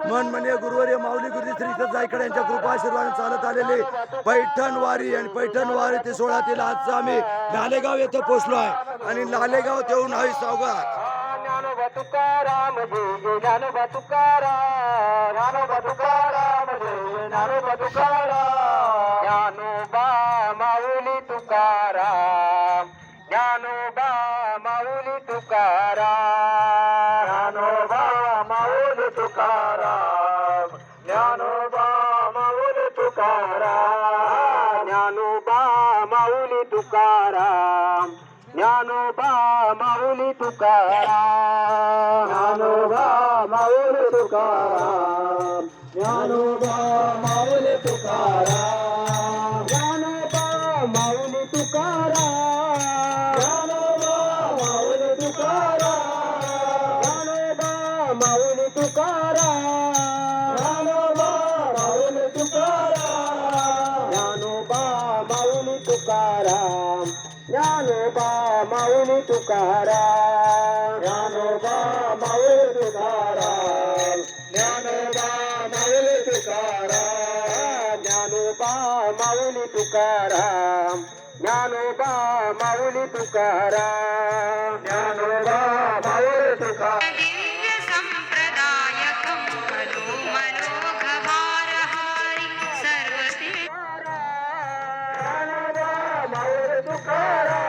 मन म्हणजे गुरुवर्य माऊली गुरुजी श्री इतर जायकडे यांच्या कृपा आशीर्वादाने चालत आलेले पैठण वारी आणि पैठण वारी ते 16 ते आज आम्ही लालेगाव येथे पोहोचलो आहे आणि लालेगाव येऊन हवी सौगात ज्ञानोबा तुकाराम जय ज्ञानोबा तुकाराम ज्ञानोबा तुकाराम जय ज्ञानोबा तुकाराम ज्ञानोबा माऊली तुकाराम ज्ञानोबा माऊली तुकाराम ज्ञानोबा माऊली तुकाराम ज्ञानोबा माऊली तुकाराम ज्ञानोबा माऊली तुकाराम ज्ञानोबा माऊली तुकाराम ज्ञानोबा माऊली तुकाराम ज्ञानोबा माऊली तुकाराम ज्ञानोबा माऊली तुकाराम ज्ञानोबा माऊली तुकाराम ज्ञानोबा माऊली तुकाराम ज्ञानोबा माऊली तुकाराम ज्ञानोबा माऊली तुकाराम ज्ञानोबा माऊली तुकाराम ज्ञानोबा माऊली तुकाराम ज्ञानोबा माऊली तुकाराम ज्ञानोबा माऊली तुकाराम ज्ञानोबा माऊली तुकाराम ज्ञानोबा माऊली तुकाराम